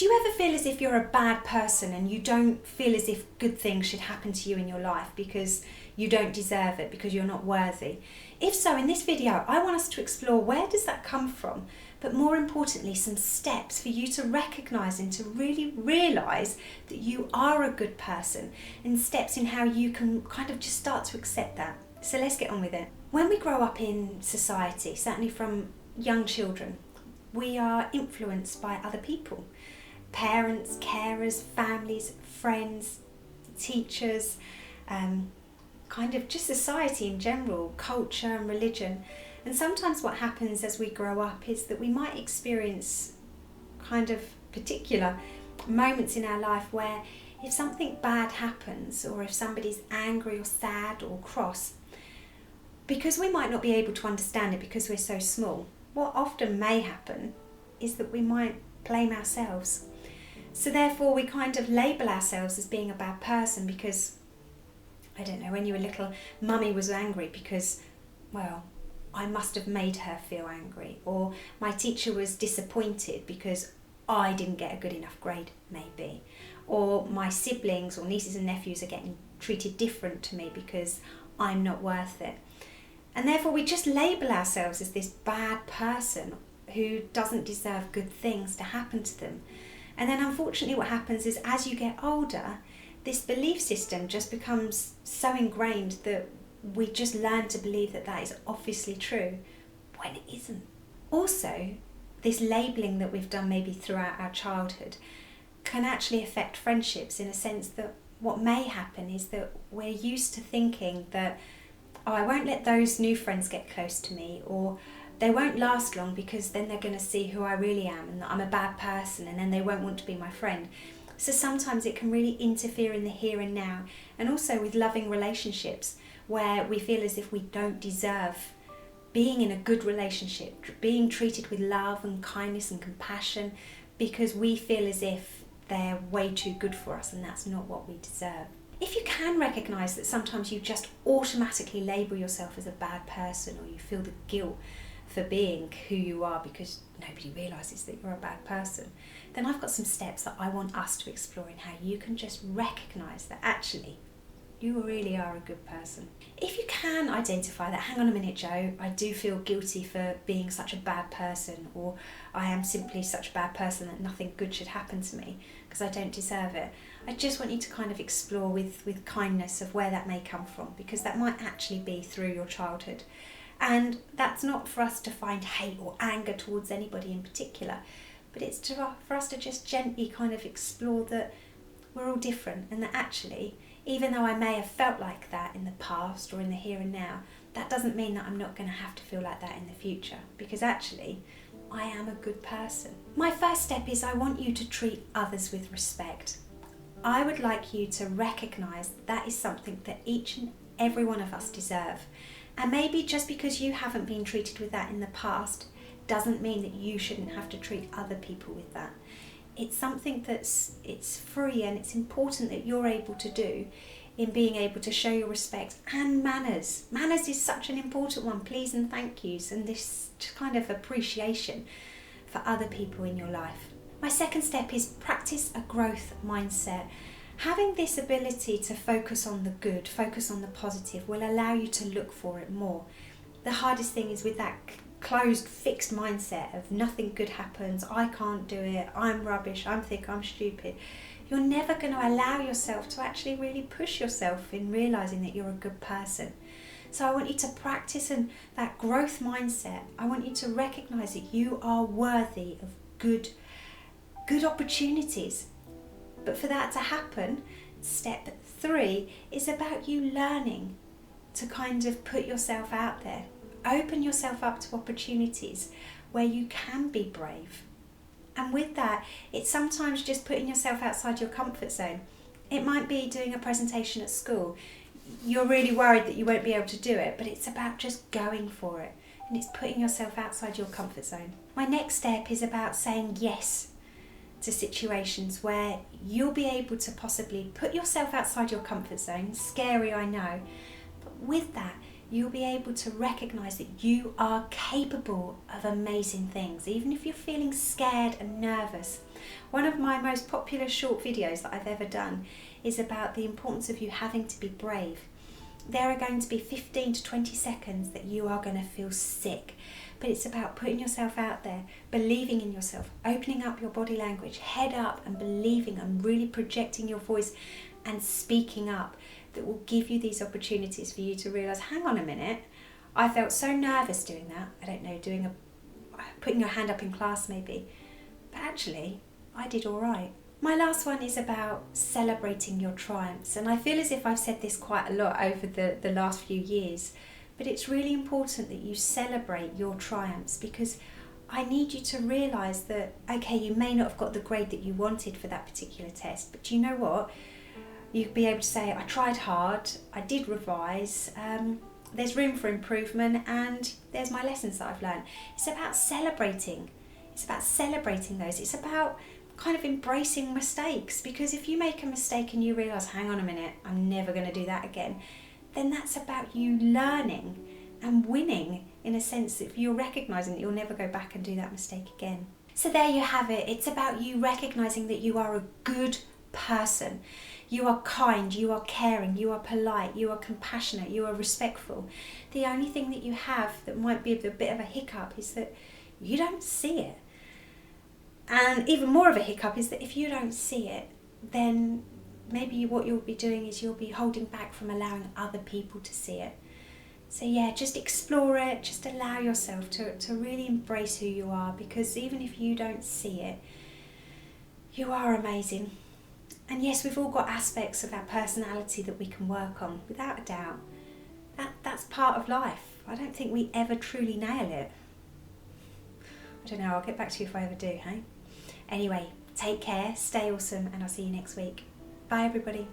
Do you ever feel as if you're a bad person and you don't feel as if good things should happen to you in your life because you don't deserve it, because you're not worthy? If so, in this video, I want us to explore where does that come from, but more importantly, some steps for you to recognise and to really realise that you are a good person, and steps in how you can kind of just start to accept that. So let's get on with it. When we grow up in society, certainly from young children, we are influenced by other people. Parents, carers, families, friends, teachers, kind of just society in general, culture and religion. And sometimes what happens as we grow up is that we might experience kind of particular moments in our life where if something bad happens, or if somebody's angry or sad or cross, because we might not be able to understand it because we're so small, what often may happen is that we might blame ourselves. So therefore we kind of label ourselves as being a bad person because, I don't know, when you were little, mummy was angry because, well, I must have made her feel angry. Or my teacher was disappointed because I didn't get a good enough grade, maybe. Or my siblings or nieces and nephews are getting treated different to me because I'm not worth it. And therefore we just label ourselves as this bad person who doesn't deserve good things to happen to them. And then unfortunately what happens is as you get older, this belief system just becomes so ingrained that we just learn to believe that that is obviously true when it isn't. Also, this labelling that we've done maybe throughout our childhood can actually affect friendships, in a sense that what may happen is that we're used to thinking that, oh, I won't let those new friends get close to me, or they won't last long because then they're going to see who I really am and that I'm a bad person, and then they won't want to be my friend. So sometimes it can really interfere in the here and now, and also with loving relationships where we feel as if we don't deserve being in a good relationship, being treated with love and kindness and compassion, because we feel as if they're way too good for us and that's not what we deserve. If you can recognise that sometimes you just automatically label yourself as a bad person, or you feel the guilt for being who you are because nobody realises that you're a bad person, then I've got some steps that I want us to explore in how you can just recognise that actually you really are a good person. If you can identify that, hang on a minute, Jo, I do feel guilty for being such a bad person, or I am simply such a bad person that nothing good should happen to me because I don't deserve it. I just want you to kind of explore with kindness of where that may come from, because that might actually be through your childhood. And that's not for us to find hate or anger towards anybody in particular, but it's for us to just gently kind of explore that we're all different, and that actually, even though I may have felt like that in the past or in the here and now, that doesn't mean that I'm not going to have to feel like that in the future, because actually I am a good person. My first step is I want you to treat others with respect. I would like you to recognise that is something that each and every one of us deserve. And maybe just because you haven't been treated with that in the past doesn't mean that you shouldn't have to treat other people with that. It's something it's free, and it's important that you're able to do in being able to show your respect. And manners. Manners is such an important one. Please and thank yous, and this kind of appreciation for other people in your life. My second step is practice a growth mindset. Having this ability to focus on the good, focus on the positive, will allow you to look for it more. The hardest thing is with that closed, fixed mindset of nothing good happens, I can't do it, I'm rubbish, I'm thick, I'm stupid. You're never going to allow yourself to actually really push yourself in realising that you're a good person. So I want you to practice that growth mindset. I want you to recognise that you are worthy of good opportunities. But for that to happen, step 3 is about you learning to kind of put yourself out there. Open yourself up to opportunities where you can be brave. And with that, it's sometimes just putting yourself outside your comfort zone. It might be doing a presentation at school. You're really worried that you won't be able to do it, but it's about just going for it. And it's putting yourself outside your comfort zone. My next step is about saying yes to situations where you'll be able to possibly put yourself outside your comfort zone. Scary, I know. But with that, you'll be able to recognise that you are capable of amazing things. Even if you're feeling scared and nervous, One of my most popular short videos that I've ever done is about the importance of you having to be brave. There are going to be 15 to 20 seconds that you are going to feel sick, but it's about putting yourself out there, believing in yourself, opening up your body language, head up and believing and really projecting your voice and speaking up, that will give you these opportunities for you to realise, hang on a minute, I felt so nervous doing that. I don't know, putting your hand up in class maybe, but actually I did all right. My last one is about celebrating your triumphs, and I feel as if I've said this quite a lot over the last few years, but it's really important that you celebrate your triumphs, because I need you to realise that, okay, you may not have got the grade that you wanted for that particular test, but you know what? You'd be able to say, I tried hard, I did revise, there's room for improvement, and there's my lessons that I've learned. It's about celebrating. It's about celebrating those. It's about kind of embracing mistakes, because if you make a mistake and you realise, hang on a minute, I'm never going to do that again, then that's about you learning and winning, in a sense that you're recognising that you'll never go back and do that mistake again. So there you have it. It's about you recognising that you are a good person. You are kind, you are caring, you are polite, you are compassionate, you are respectful. The only thing that you have that might be a bit of a hiccup is that you don't see it. And even more of a hiccup is that if you don't see it, then maybe what you'll be doing is you'll be holding back from allowing other people to see it. So yeah, just explore it, just allow yourself to really embrace who you are, because even if you don't see it, you are amazing. And yes, we've all got aspects of our personality that we can work on, without a doubt. That's part of life. I don't think we ever truly nail it. I don't know, I'll get back to you if I ever do, hey? Anyway, take care, stay awesome, and I'll see you next week. Bye everybody.